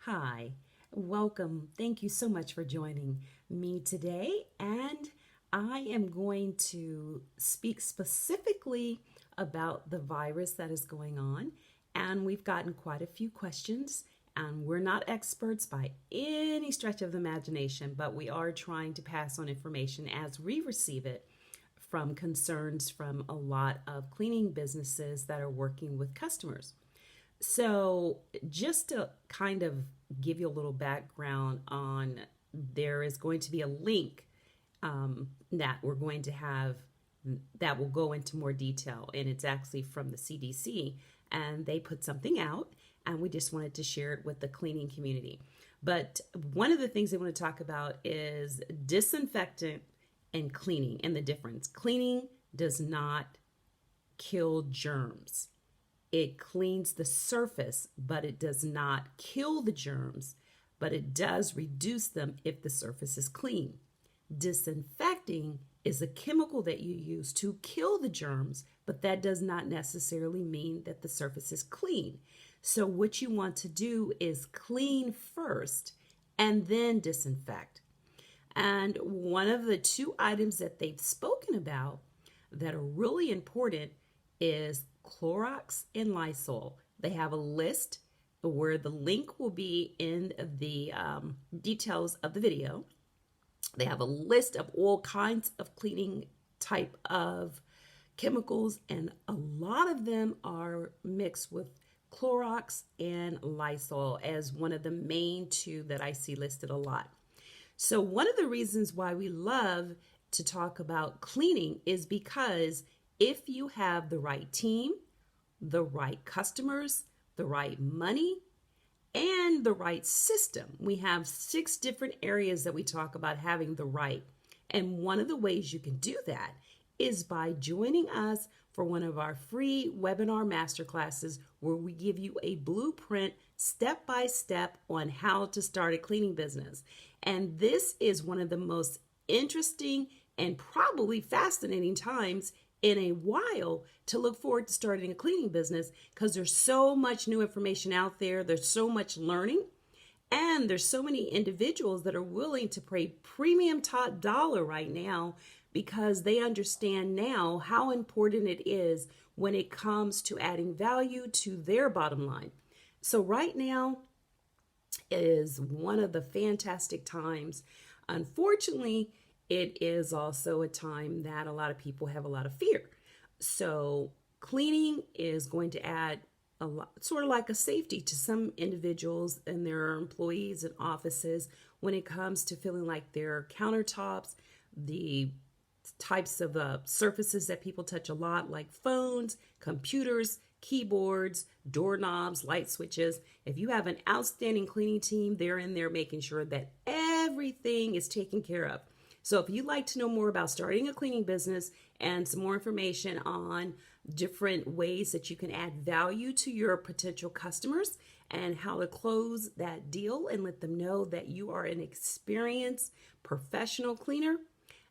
Hi, welcome. Thank you so much for joining me today. And I am going to speak specifically about the virus that is going on. And we've gotten quite a few questions. And we're not experts by any stretch of the imagination, but we are trying to pass on information as we receive it from concerns from a lot of cleaning businesses that are working with customers. So, just to kind of give you a little background on, there is going to be a link that we're going to have that will go into more detail, and it's actually from the CDC, and they put something out, and we just wanted to share it with the cleaning community. But one of the things they want to talk about is disinfectant and cleaning and the difference. Cleaning does not kill germs. It cleans the surface, but it does not kill the germs, but it does reduce them if the surface is clean. Disinfecting is a chemical that you use to kill the germs, but that does not necessarily mean that the surface is clean. So what you want to do is clean first and then disinfect. And one of the two items that they've spoken about that are really important is Clorox and Lysol. They have a list where the link will be in the details of the video. They have a list of all kinds of cleaning type of chemicals, and a lot of them are mixed with Clorox and Lysol as one of the main two that I see listed a lot. So one of the reasons why we love to talk about cleaning is because if you have the right team, the right customers, the right money, and the right system, we have 6 different areas that we talk about having the right. And one of the ways you can do that is by joining us for one of our free webinar masterclasses where we give you a blueprint step by step on how to start a cleaning business. And this is one of the most interesting and probably fascinating times in a while to look forward to starting a cleaning business, because there's so much new information out there. There's so much learning, and there's so many individuals that are willing to pay premium top dollar right now because they understand now how important it is when it comes to adding value to their bottom line. So right now is one of the fantastic times. Unfortunately, it is also a time that a lot of people have a lot of fear. So cleaning is going to add a lot, sort of like a safety to some individuals and their employees and offices when it comes to feeling like their countertops, the types of surfaces that people touch a lot, like phones, computers, keyboards, doorknobs, light switches. If you have an outstanding cleaning team, they're in there making sure that everything is taken care of. So if you'd like to know more about starting a cleaning business and some more information on different ways that you can add value to your potential customers and how to close that deal and let them know that you are an experienced professional cleaner,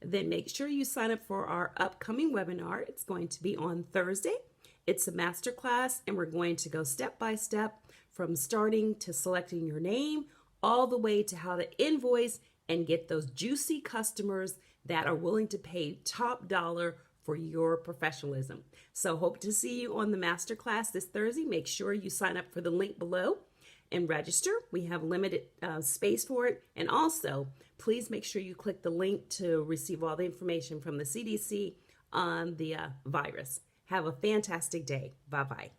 then make sure you sign up for our upcoming webinar. It's going to be on Thursday. It's a masterclass, and we're going to go step by step from starting to selecting your name all the way to how to invoice and get those juicy customers that are willing to pay top dollar for your professionalism. So hope to see you on the masterclass this Thursday. Make sure you sign up for the link below and register. We have limited space for it. And also, please make sure you click the link to receive all the information from the CDC on the virus. Have a fantastic day. Bye-bye.